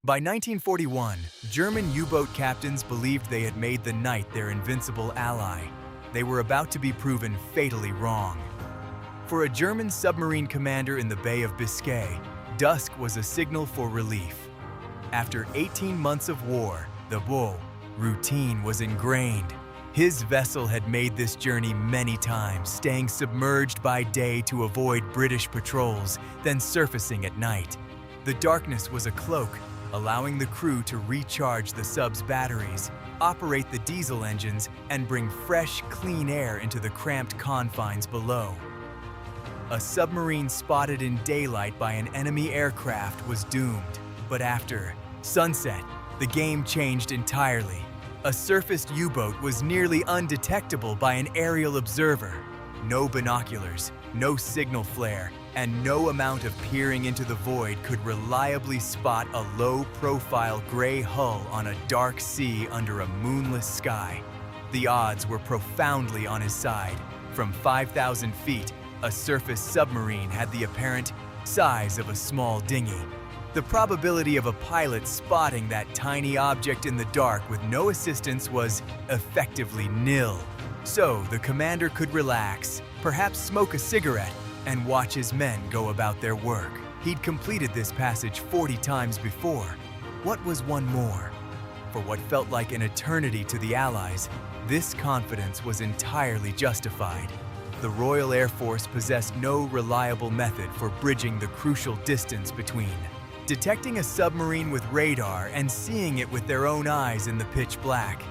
By 1941, German U-boat captains believed they had made the night their invincible ally. They were about to be proven fatally wrong. For a German submarine commander in the Bay of Biscay, dusk was a signal for relief. After 18 months of war, the routine was ingrained. His vessel had made this journey many times, staying submerged by day to avoid British patrols, then surfacing at night. The darkness was a cloak, allowing the crew to recharge the sub's batteries, operate the diesel engines, and bring fresh, clean air into the cramped confines below. A submarine spotted in daylight by an enemy aircraft was doomed, but after sunset, the game changed entirely. A surfaced U-boat was nearly undetectable by an aerial observer. No binoculars, no signal flare, and no amount of peering into the void could reliably spot a low-profile gray hull on a dark sea under a moonless sky. The odds were profoundly on his side. From 5,000 feet, a surface submarine had the apparent size of a small dinghy. The probability of a pilot spotting that tiny object in the dark with no assistance was effectively nil. So the commander could relax, perhaps smoke a cigarette, and watch his men go about their work. He'd completed this passage 40 times before. What was one more? For what felt like an eternity to the Allies, this confidence was entirely justified. The Royal Air Force possessed no reliable method for bridging the crucial distance between detecting a submarine with radar and seeing it with their own eyes in the pitch black.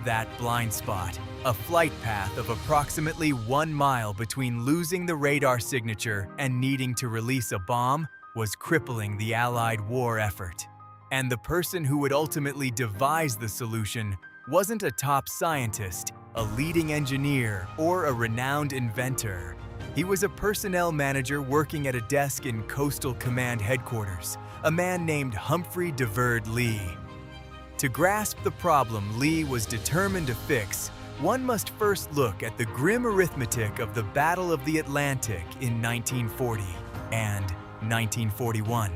That blind spot, a flight path of approximately 1 mile between losing the radar signature and needing to release a bomb, was crippling the Allied war effort. And the person who would ultimately devise the solution wasn't a top scientist, a leading engineer, or a renowned inventor. He was a personnel manager working at a desk in Coastal Command headquarters, a man named Humphrey de Verd Leigh. To grasp the problem Leigh was determined to fix, one must first look at the grim arithmetic of the Battle of the Atlantic in 1940 and 1941.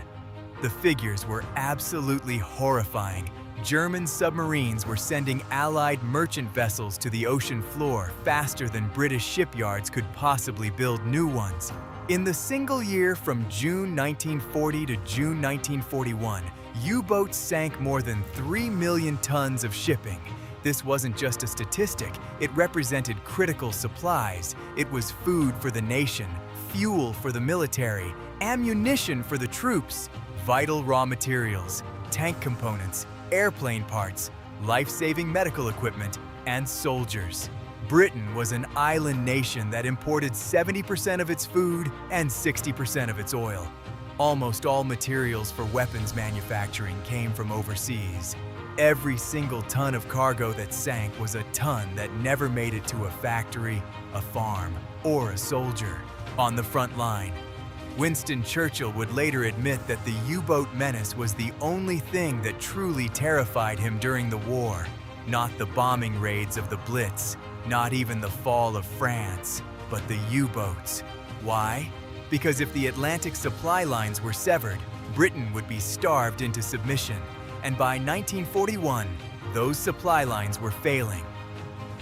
The figures were absolutely horrifying. German submarines were sending Allied merchant vessels to the ocean floor faster than British shipyards could possibly build new ones. In the single year from June 1940 to June 1941, U-boats sank more than 3 million tons of shipping. This wasn't just a statistic, it represented critical supplies. It was food for the nation, fuel for the military, ammunition for the troops, vital raw materials, tank components, airplane parts, life-saving medical equipment, and soldiers. Britain was an island nation that imported 70% of its food and 60% of its oil. Almost all materials for weapons manufacturing came from overseas. Every single ton of cargo that sank was a ton that never made it to a factory, a farm, or a soldier on the front line. Winston Churchill would later admit that the U-boat menace was the only thing that truly terrified him during the war, not the bombing raids of the Blitz, not even the fall of France, but the U-boats. Why? Because if the Atlantic supply lines were severed, Britain would be starved into submission, and by 1941, those supply lines were failing.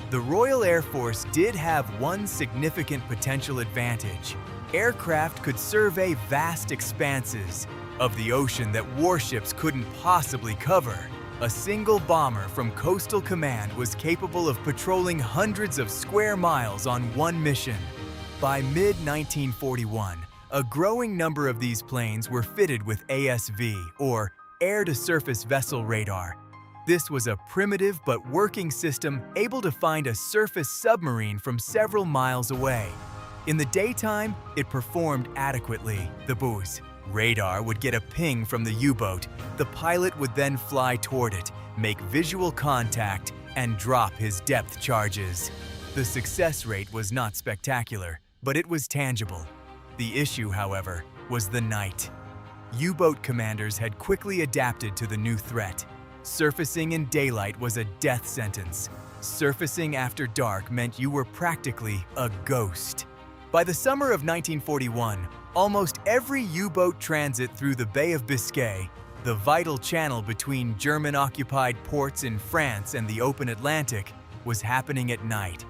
The Royal Air Force did have one significant potential advantage. Aircraft could survey vast expanses of the ocean that warships couldn't possibly cover. A single bomber from Coastal Command was capable of patrolling hundreds of square miles on one mission. By mid-1941, a growing number of these planes were fitted with ASV, or air-to-surface vessel radar. This was a primitive but working system able to find a surface submarine from several miles away. In the daytime, it performed adequately. The radar would get a ping from the U-boat. The pilot would then fly toward it, make visual contact, and drop his depth charges. The success rate was not spectacular, but it was tangible. The issue, however, was the night. U-boat commanders had quickly adapted to the new threat. Surfacing in daylight was a death sentence. Surfacing after dark meant you were practically a ghost. By the summer of 1941, almost every U-boat transit through the Bay of Biscay The vital channel between German-occupied ports in France and the open Atlantic was happening at night,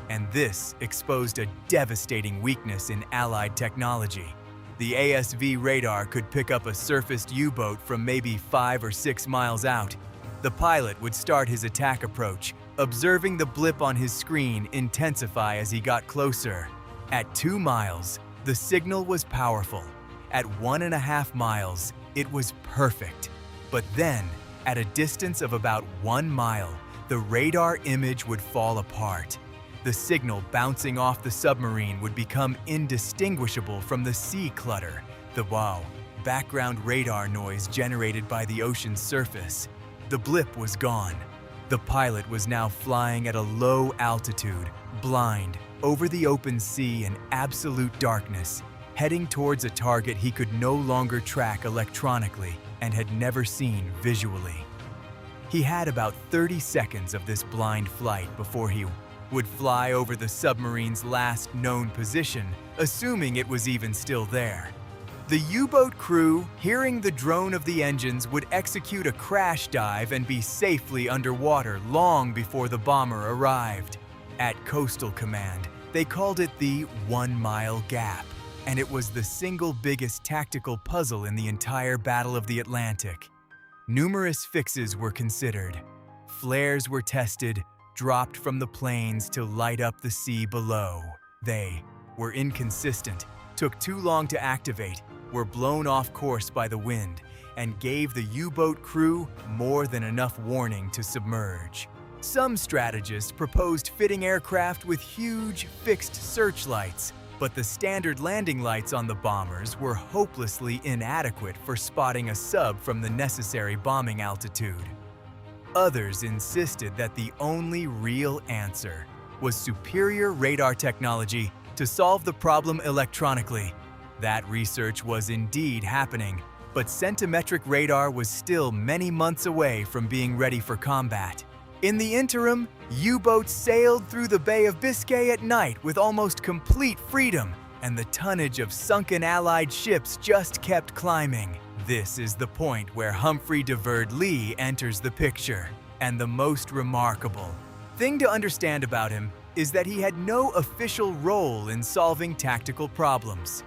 and this exposed a devastating weakness in Allied technology. The ASV radar could pick up a surfaced U-boat from maybe 5 or 6 miles out. The pilot would start his attack approach, observing the blip on his screen intensify as he got closer. At 2 miles, the signal was powerful. At 1.5 miles, it was perfect. But then, at a distance of about 1 mile, the radar image would fall apart. The signal bouncing off the submarine would become indistinguishable from the sea clutter, the background radar noise generated by the ocean's surface. The blip was gone. The pilot was now flying at a low altitude, blind, over the open sea in absolute darkness, heading towards a target he could no longer track electronically and had never seen visually. He had about 30 seconds of this blind flight before he would fly over the submarine's last known position, assuming it was even still there. The U-boat crew, hearing the drone of the engines, would execute a crash dive and be safely underwater long before the bomber arrived. At Coastal Command, they called it the 1 mile gap, and it was the single biggest tactical puzzle in the entire Battle of the Atlantic. Numerous fixes were considered. Flares were tested, dropped from the planes to light up the sea below. They were inconsistent, took too long to activate, were blown off course by the wind, and gave the U-boat crew more than enough warning to submerge. Some strategists proposed fitting aircraft with huge, fixed searchlights, but the standard landing lights on the bombers were hopelessly inadequate for spotting a sub from the necessary bombing altitude. Others insisted that the only real answer was superior radar technology to solve the problem electronically. That research was indeed happening, but centimetric radar was still many months away from being ready for combat. In the interim, U-boats sailed through the Bay of Biscay at night with almost complete freedom, and the tonnage of sunken Allied ships just kept climbing. This is the point where Humphrey de Verd Leigh enters the picture, and the most remarkable thing to understand about him is that he had no official role in solving tactical problems.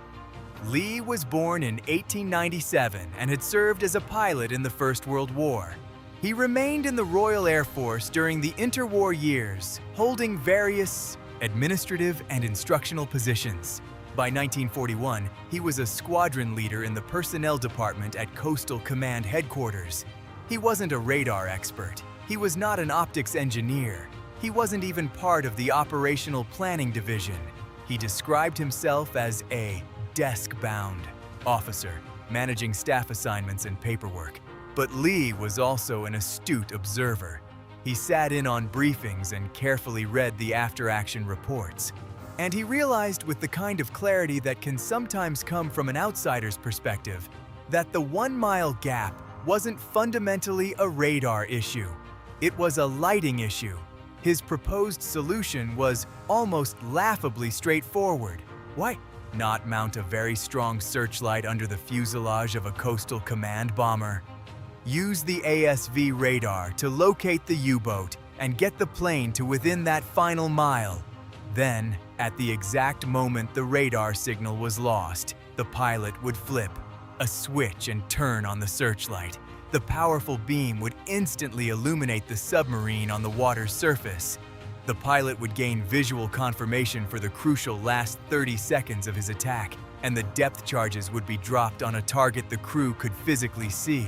Leigh was born in 1897 and had served as a pilot in the First World War. He remained in the Royal Air Force during the interwar years, holding various administrative and instructional positions. By 1941, he was a squadron leader in the personnel department at Coastal Command Headquarters. He wasn't a radar expert. He was not an optics engineer. He wasn't even part of the operational planning division. He described himself as a desk-bound officer, managing staff assignments and paperwork. But Leigh was also an astute observer. He sat in on briefings and carefully read the after-action reports. And he realized with the kind of clarity that can sometimes come from an outsider's perspective that the 1 mile gap wasn't fundamentally a radar issue. It was a lighting issue. His proposed solution was almost laughably straightforward. Why not mount a very strong searchlight under the fuselage of a Coastal Command bomber? Use the ASV radar to locate the U-boat and get the plane to within that final mile. Then, at the exact moment the radar signal was lost, the pilot would flip a switch and turn on the searchlight. The powerful beam would instantly illuminate the submarine on the water's surface. The pilot would gain visual confirmation for the crucial last 30 seconds of his attack, and the depth charges would be dropped on a target the crew could physically see.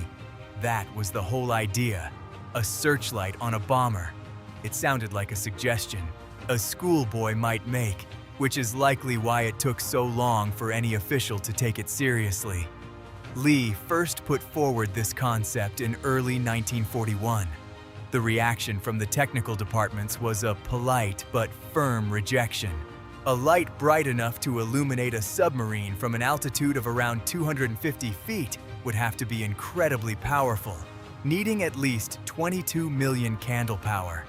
That was the whole idea. A searchlight on a bomber. It sounded like a suggestion a schoolboy might make, which is likely why it took so long for any official to take it seriously. Leigh first put forward this concept in early 1941. The reaction from the technical departments was a polite but firm rejection. A light bright enough to illuminate a submarine from an altitude of around 250 feet would have to be incredibly powerful, needing at least 22 million candle power.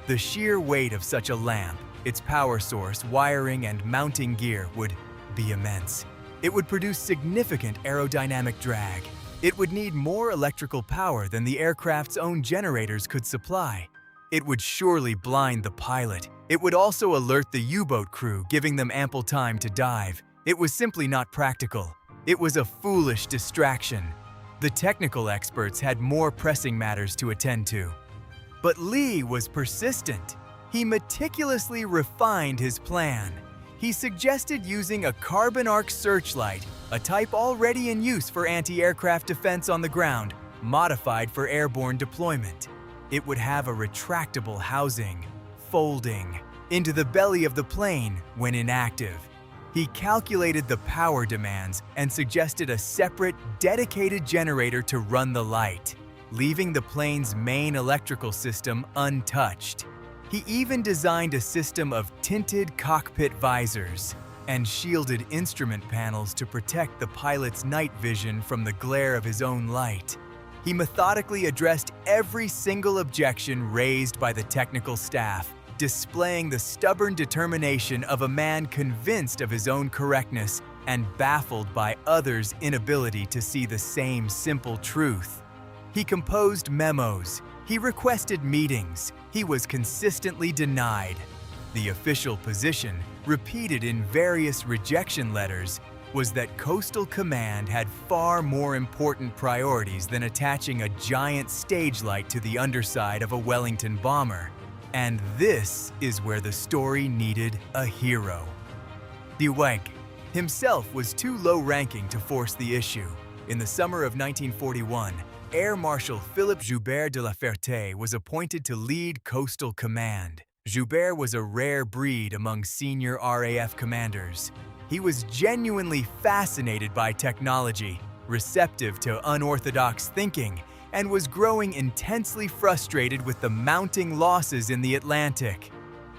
The sheer weight of such a lamp, its power source, wiring, and mounting gear would be immense. It would produce significant aerodynamic drag. It would need more electrical power than the aircraft's own generators could supply. It would surely blind the pilot. It would also alert the U-boat crew, giving them ample time to dive. It was simply not practical. It was a foolish distraction. The technical experts had more pressing matters to attend to. But Leigh was persistent. He meticulously refined his plan. He suggested using a carbon arc searchlight, a type already in use for anti-aircraft defense on the ground, modified for airborne deployment. It would have a retractable housing, folding into the belly of the plane when inactive. He calculated the power demands and suggested a separate, dedicated generator to run the light, leaving the plane's main electrical system untouched. He even designed a system of tinted cockpit visors and shielded instrument panels to protect the pilot's night vision from the glare of his own light. He methodically addressed every single objection raised by the technical staff, displaying the stubborn determination of a man convinced of his own correctness and baffled by others' inability to see the same simple truth. He composed memos. He requested meetings. He was consistently denied. The official position, repeated in various rejection letters, was that Coastal Command had far more important priorities than attaching a giant stage light to the underside of a Wellington bomber. And this is where the story needed a hero. De Weyck himself was too low-ranking to force the issue. In the summer of 1941, Air Marshal Philippe Joubert de la Ferté was appointed to lead Coastal Command. Joubert was a rare breed among senior RAF commanders. He was genuinely fascinated by technology, receptive to unorthodox thinking, and was growing intensely frustrated with the mounting losses in the Atlantic.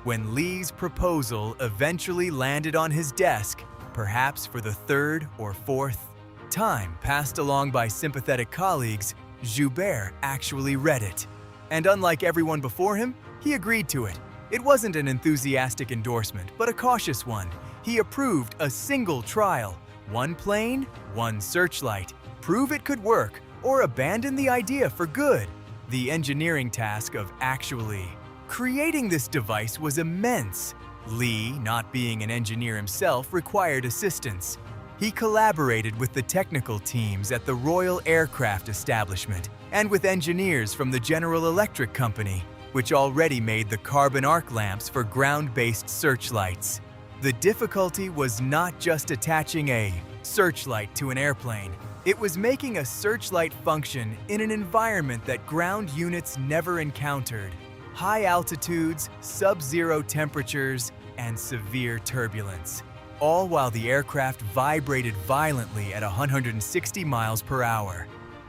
When Leigh's proposal eventually landed on his desk, perhaps for the third or fourth time passed along by sympathetic colleagues, Joubert actually read it. And unlike everyone before him, he agreed to it. It wasn't an enthusiastic endorsement, but a cautious one. He approved a single trial, one plane, one searchlight. Prove it could work, or abandon the idea for good. The engineering task of actually creating this device was immense. Leigh, not being an engineer himself, required assistance. He collaborated with the technical teams at the Royal Aircraft Establishment and with engineers from the General Electric Company, which already made the carbon arc lamps for ground-based searchlights. The difficulty was not just attaching a searchlight to an airplane. It was making a searchlight function in an environment that ground units never encountered: high altitudes, sub-zero temperatures, and severe turbulence, all while the aircraft vibrated violently at 160 miles per hour.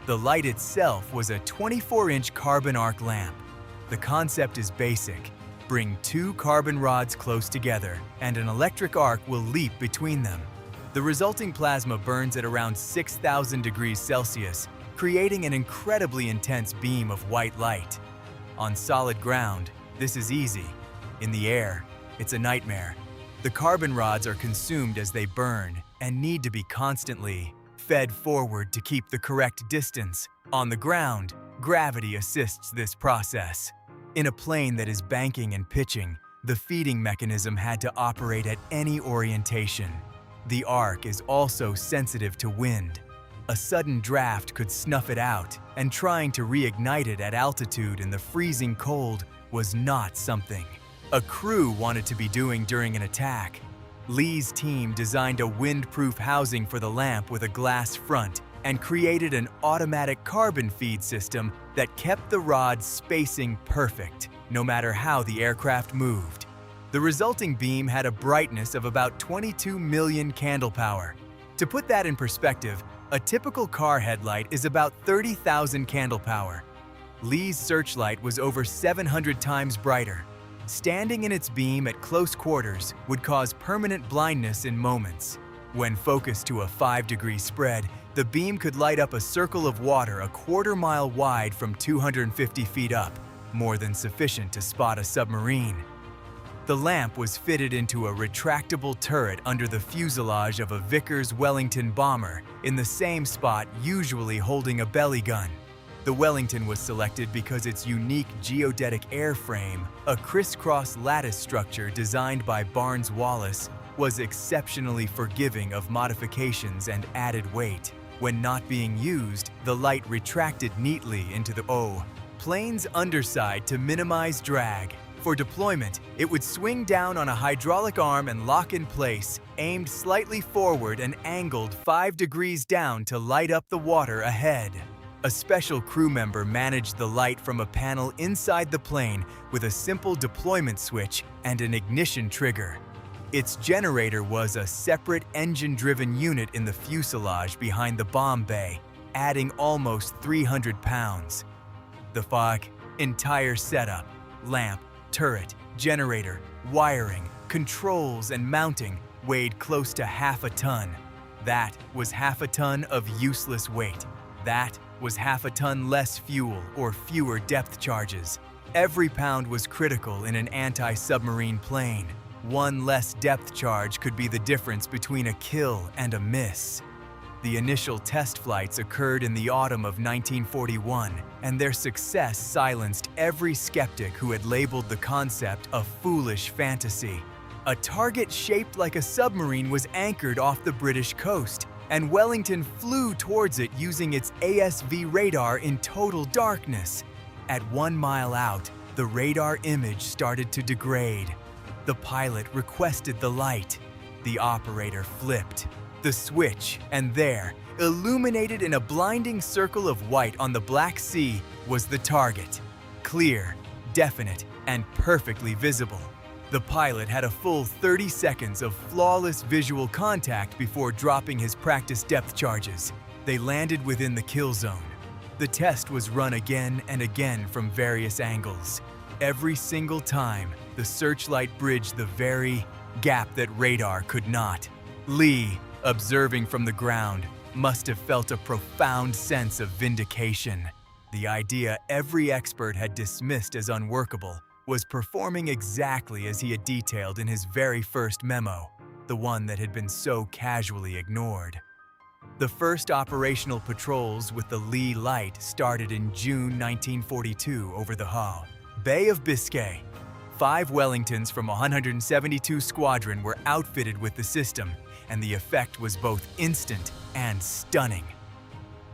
The light itself was a 24-inch carbon arc lamp. The concept is basic. Bring two carbon rods close together, and an electric arc will leap between them. The resulting plasma burns at around 6,000 degrees Celsius, creating an incredibly intense beam of white light. On solid ground, this is easy. In the air, it's a nightmare. The carbon rods are consumed as they burn and need to be constantly fed forward to keep the correct distance. On the ground, gravity assists this process. In a plane that is banking and pitching, the feeding mechanism had to operate at any orientation. The arc is also sensitive to wind. A sudden draft could snuff it out, and trying to reignite it at altitude in the freezing cold was not something a crew wanted to be doing during an attack. Leigh's team designed a windproof housing for the lamp with a glass front and created an automatic carbon feed system that kept the rods spacing perfect, no matter how the aircraft moved. The resulting beam had a brightness of about 22 million candle power. To put that in perspective, a typical car headlight is about 30,000 candle power. Leigh's searchlight was over 700 times brighter. Standing in its beam at close quarters would cause permanent blindness in moments. When focused to a 5-degree spread, the beam could light up a circle of water a quarter-mile wide from 250 feet up, more than sufficient to spot a submarine. The lamp was fitted into a retractable turret under the fuselage of a Vickers Wellington bomber, in the same spot usually holding a belly gun. The Wellington was selected because its unique geodetic airframe, a crisscross lattice structure designed by Barnes Wallis, was exceptionally forgiving of modifications and added weight. When not being used, the light retracted neatly into the plane's underside to minimize drag. For deployment, it would swing down on a hydraulic arm and lock in place, aimed slightly forward and angled 5 degrees down to light up the water ahead. A special crew member managed the light from a panel inside the plane with a simple deployment switch and an ignition trigger. Its generator was a separate engine-driven unit in the fuselage behind the bomb bay, adding almost 300 pounds. The entire setup, lamp, turret, generator, wiring, controls, and mounting weighed close to half a ton. That was half a ton of useless weight. That was half a ton less fuel or fewer depth charges. Every pound was critical in an anti-submarine plane. One less depth charge could be the difference between a kill and a miss. The initial test flights occurred in the autumn of 1941, and their success silenced every skeptic who had labeled the concept a foolish fantasy. A target shaped like a submarine was anchored off the British coast, and Wellington flew towards it using its ASV radar in total darkness. At 1 mile out, the radar image started to degrade. The pilot requested the light. The operator flipped the switch, and there, illuminated in a blinding circle of white on the Black Sea, was the target. Clear, definite, and perfectly visible. The pilot had a full 30 seconds of flawless visual contact before dropping his practice depth charges. They landed within the kill zone. The test was run again and again from various angles. Every single time, the Searchlight bridged the very gap that radar could not. Leigh, observing from the ground, must have felt a profound sense of vindication. The idea every expert had dismissed as unworkable was performing exactly as he had detailed in his very first memo, the one that had been so casually ignored. The first operational patrols with the Leigh Light started in June 1942 over the Bay of Biscay. 5 Wellingtons from 172 Squadron were outfitted with the system, and the effect was both instant and stunning.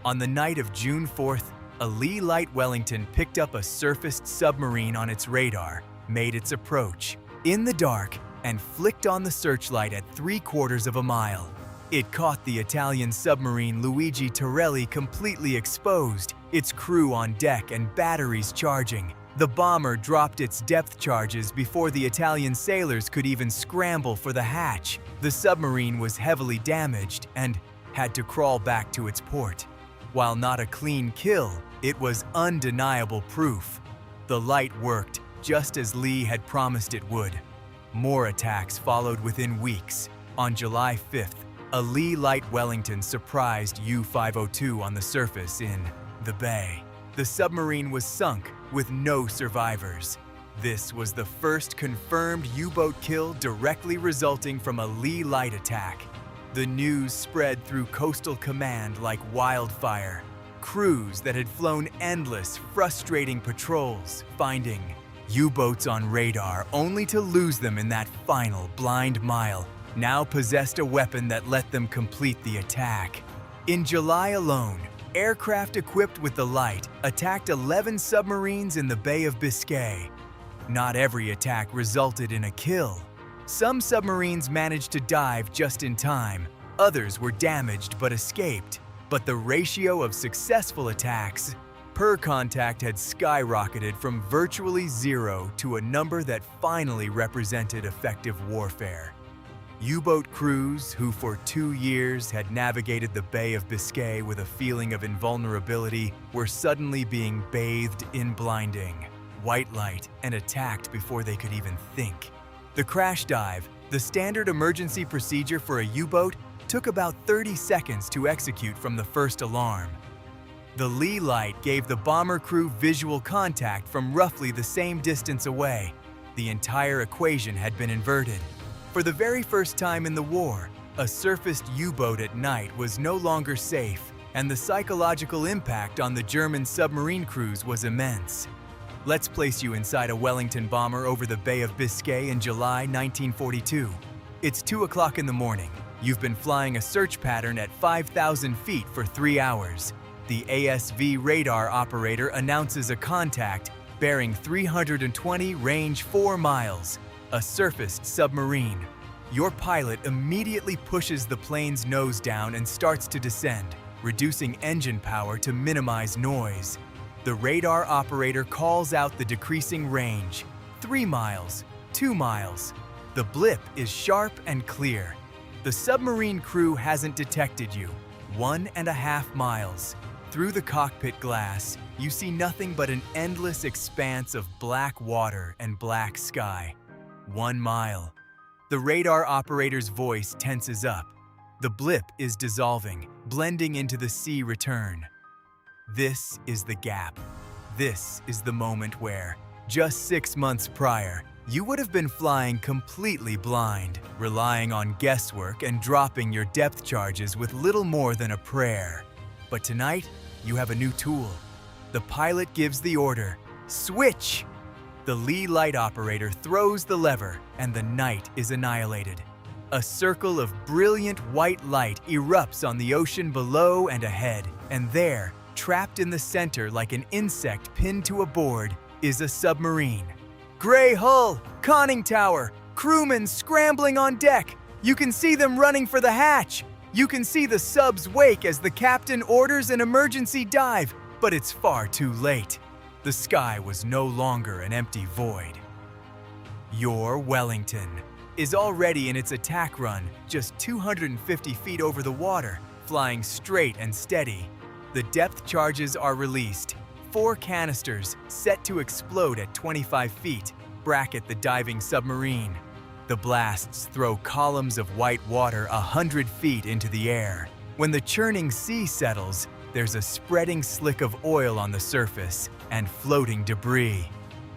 On the night of June 4th, a Leigh Light Wellington picked up a surfaced submarine on its radar, made its approach in the dark, and flicked on the searchlight at 3/4 of a mile. It caught the Italian submarine Luigi Torelli completely exposed, its crew on deck and batteries charging. The bomber dropped its depth charges before the Italian sailors could even scramble for the hatch. The submarine was heavily damaged and had to crawl back to its port. While not a clean kill, it was undeniable proof. The light worked just as Leigh had promised it would. More attacks followed within weeks. On July 5th, a Leigh Light Wellington surprised U-502 on the surface in the bay. The submarine was sunk with no survivors. This was the first confirmed U-boat kill directly resulting from a Leigh Light attack. The news spread through Coastal Command like wildfire. Crews that had flown endless, frustrating patrols, finding U-boats on radar only to lose them in that final blind mile, now possessed a weapon that let them complete the attack. In July alone, aircraft equipped with the Light attacked 11 submarines in the Bay of Biscay. Not every attack resulted in a kill. Some submarines managed to dive just in time, others were damaged but escaped. But the ratio of successful attacks per contact had skyrocketed from virtually 0 to a number that finally represented effective warfare. U-boat crews who for 2 years had navigated the Bay of Biscay with a feeling of invulnerability were suddenly being bathed in blinding white light and attacked before they could even think. The crash dive, the standard emergency procedure for a U-boat, took about 30 seconds to execute from the first alarm. The Leigh Light gave the bomber crew visual contact from roughly the same distance away. the entire equation had been inverted. For the very first time in the war, a surfaced U-boat at night was no longer safe, and the psychological impact on the German submarine crews was immense. Let's place you inside a Wellington bomber over the Bay of Biscay in July 1942. It's 2 o'clock in the morning. You've been flying a search pattern at 5,000 feet for 3 hours. The ASV radar operator announces a contact bearing 320, range 4 miles, a surfaced submarine. Your pilot immediately pushes the plane's nose down and starts to descend, reducing engine power to minimize noise. The radar operator calls out the decreasing range, 3 miles, 2 miles. The blip is sharp and clear. The submarine crew hasn't detected you, 1.5 miles. Through the cockpit glass, you see nothing but an endless expanse of black water and black sky. 1 mile. The radar operator's voice tenses up. The blip is dissolving, blending into the sea return. This is the gap. This is the moment where, just 6 months prior, you would have been flying completely blind, relying on guesswork and dropping your depth charges with little more than a prayer. But tonight, you have a new tool. The pilot gives the order, switch! The Leigh Light operator throws the lever, and the night is annihilated. A circle of brilliant white light erupts on the ocean below and ahead, and there, trapped in the center like an insect pinned to a board, is a submarine. Gray hull, conning tower, crewmen scrambling on deck. You can see them running for the hatch. You can see the sub's wake as the captain orders an emergency dive, but it's far too late. The sky was no longer an empty void. Your Wellington is already in its attack run, just 250 feet over the water, flying straight and steady. The depth charges are released. 4 canisters, set to explode at 25 feet, bracket the diving submarine. The blasts throw columns of white water 100 feet into the air. When the churning sea settles, there's a spreading slick of oil on the surface and floating debris.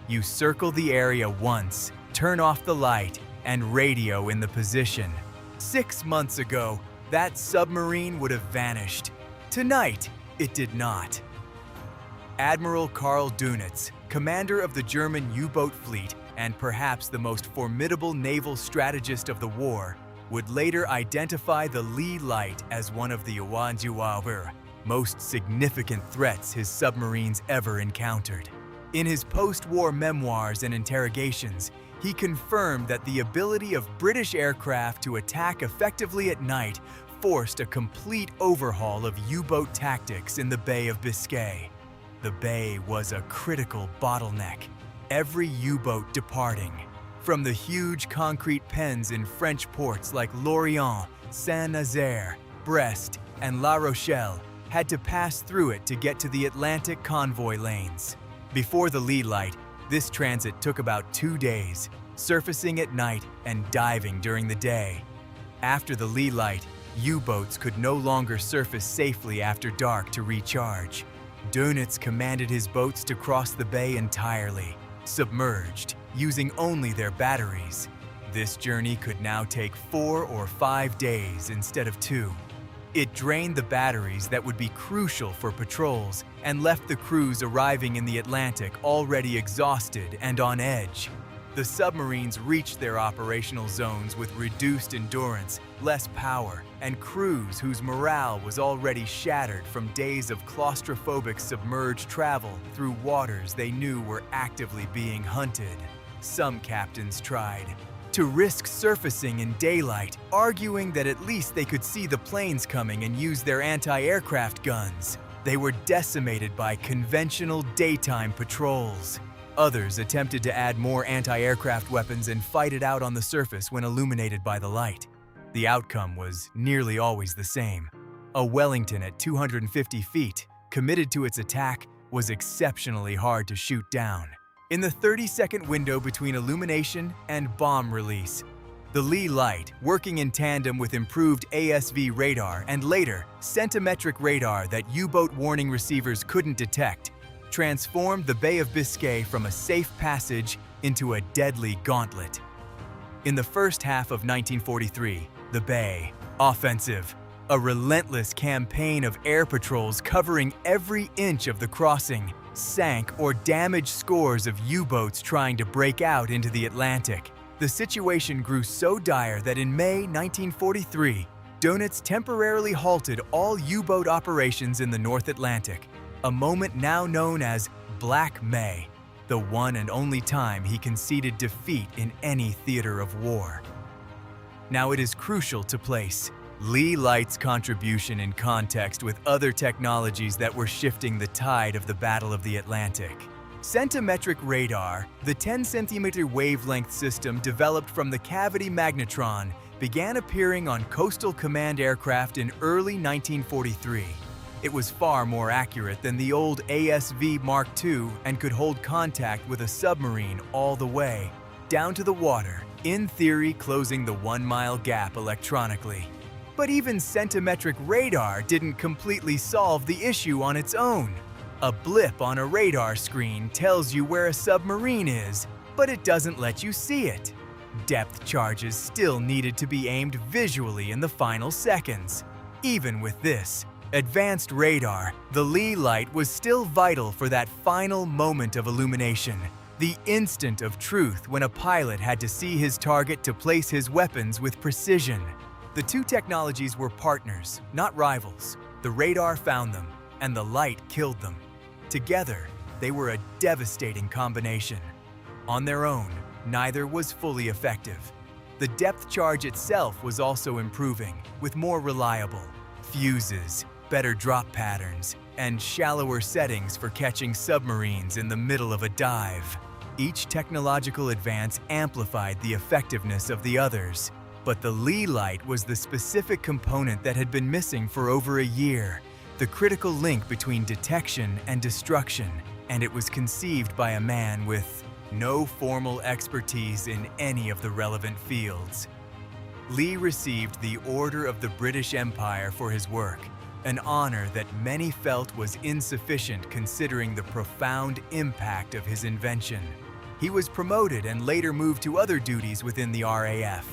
You circle the area once, turn off the light, and radio in the position. 6 months ago, that submarine would have vanished. Tonight, it did not. Admiral Karl Dönitz, commander of the German U-boat fleet and perhaps the most formidable naval strategist of the war, would later identify the Leigh Light as one of the most significant threats his submarines ever encountered. In his post-war memoirs and interrogations, he confirmed that the ability of British aircraft to attack effectively at night forced a complete overhaul of U-boat tactics in the Bay of Biscay. The bay was a critical bottleneck, every U-boat departing. From the huge concrete pens in French ports like Lorient, Saint-Nazaire, Brest, and La Rochelle had to pass through it to get to the Atlantic convoy lanes. Before the Leigh Light, this transit took about 2 days, surfacing at night and diving during the day. After the Leigh Light, U-boats could no longer surface safely after dark to recharge. Dönitz commanded his boats to cross the bay entirely, submerged, using only their batteries. This journey could now take 4 or 5 days instead of 2. It drained the batteries that would be crucial for patrols and left the crews arriving in the Atlantic already exhausted and on edge. The submarines reached their operational zones with reduced endurance, less power, and crews whose morale was already shattered from days of claustrophobic submerged travel through waters they knew were actively being hunted. Some captains tried to risk surfacing in daylight, arguing that at least they could see the planes coming and use their anti-aircraft guns. They were decimated by conventional daytime patrols. Others attempted to add more anti-aircraft weapons and fight it out on the surface when illuminated by the light. The outcome was nearly always the same. A Wellington at 250 feet, committed to its attack, was exceptionally hard to shoot down. In the 30-second window between illumination and bomb release, the Leigh Light, working in tandem with improved ASV radar and later centimetric radar that U-boat warning receivers couldn't detect, transformed the Bay of Biscay from a safe passage into a deadly gauntlet. In the first half of 1943, the Bay, offensive, a relentless campaign of air patrols covering every inch of the crossing, sank or damaged scores of U-boats trying to break out into the Atlantic. The situation grew so dire that in May 1943, Dönitz temporarily halted all U-boat operations in the North Atlantic, a moment now known as Black May, the one and only time he conceded defeat in any theater of war. Now it is crucial to place Leigh Light's contribution in context with other technologies that were shifting the tide of the Battle of the Atlantic. Centimetric radar, the 10-centimeter wavelength system developed from the cavity magnetron, began appearing on coastal command aircraft in early 1943. It was far more accurate than the old ASV Mark II and could hold contact with a submarine all the way, down to the water, in theory closing the 1-mile gap electronically. But even centimetric radar didn't completely solve the issue on its own. A blip on a radar screen tells you where a submarine is, but it doesn't let you see it. Depth charges still needed to be aimed visually in the final seconds. Even with this advanced radar, the Leigh Light was still vital for that final moment of illumination, the instant of truth when a pilot had to see his target to place his weapons with precision. The two technologies were partners, not rivals. The radar found them, and the light killed them. Together, they were a devastating combination. On their own, neither was fully effective. The depth charge itself was also improving, with more reliable fuses, better drop patterns, and shallower settings for catching submarines in the middle of a dive. Each technological advance amplified the effectiveness of the others, but the Leigh Light was the specific component that had been missing for over a year, the critical link between detection and destruction, and it was conceived by a man with no formal expertise in any of the relevant fields. Leigh received the Order of the British Empire for his work, an honor that many felt was insufficient considering the profound impact of his invention. He was promoted and later moved to other duties within the RAF.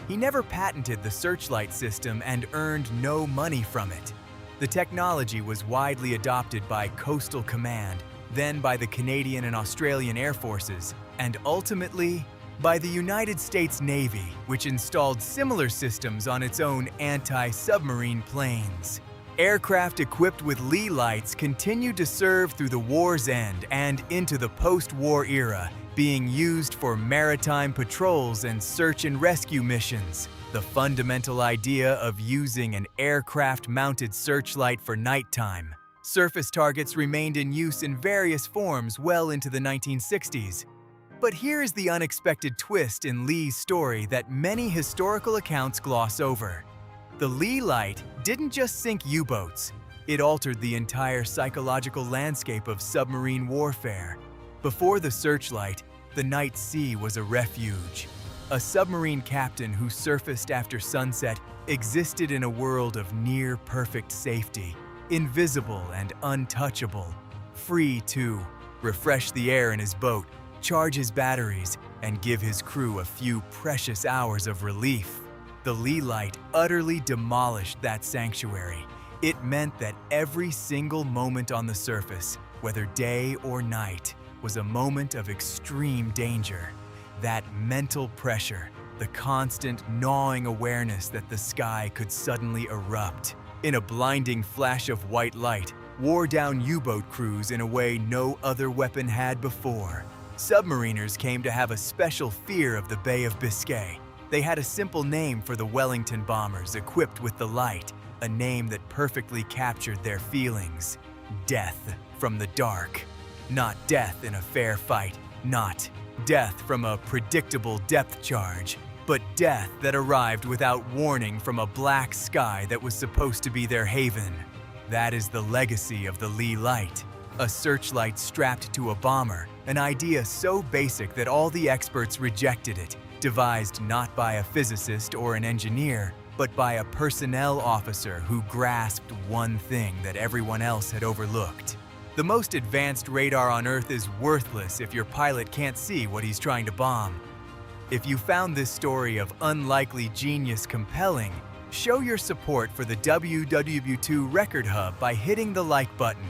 He never patented the Searchlight system and earned no money from it. The technology was widely adopted by Coastal Command, then by the Canadian and Australian Air Forces, and ultimately by the United States Navy, which installed similar systems on its own anti-submarine planes. Aircraft equipped with Leigh Lights continued to serve through the war's end and into the post-war era, being used for maritime patrols and search and rescue missions. The fundamental idea of using an aircraft-mounted searchlight for nighttime. Surface targets remained in use in various forms well into the 1960s. But here is the unexpected twist in Leigh's story that many historical accounts gloss over. The Leigh Light didn't just sink U-boats, it altered the entire psychological landscape of submarine warfare. Before the Searchlight, the night sea was a refuge. A submarine captain who surfaced after sunset existed in a world of near-perfect safety, invisible and untouchable, free to refresh the air in his boat, charge his batteries, and give his crew a few precious hours of relief. The Leigh Light utterly demolished that sanctuary. It meant that every single moment on the surface, whether day or night, was a moment of extreme danger. That mental pressure, the constant gnawing awareness that the sky could suddenly erupt in a blinding flash of white light, wore down U-boat crews in a way no other weapon had before. Submariners came to have a special fear of the Bay of Biscay. They had a simple name for the Wellington bombers equipped with the light, a name that perfectly captured their feelings. Death from the dark. Not death in a fair fight, not death from a predictable depth charge, but death that arrived without warning from a black sky that was supposed to be their haven. That is the legacy of the Leigh Light, a searchlight strapped to a bomber, an idea so basic that all the experts rejected it, devised not by a physicist or an engineer, but by a personnel officer who grasped one thing that everyone else had overlooked. The most advanced radar on Earth is worthless if your pilot can't see what he's trying to bomb. If you found this story of unlikely genius compelling, show your support for the WW2 Record Hub by hitting the like button.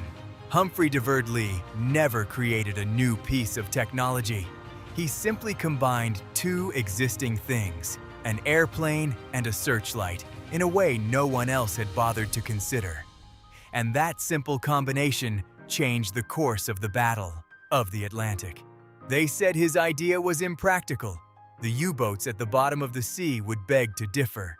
Humphrey de Verd Leigh never created a new piece of technology. He simply combined two existing things, an airplane and a searchlight, in a way no one else had bothered to consider. And that simple combination changed the course of the Battle of the Atlantic. They said his idea was impractical. The U-boats at the bottom of the sea would beg to differ.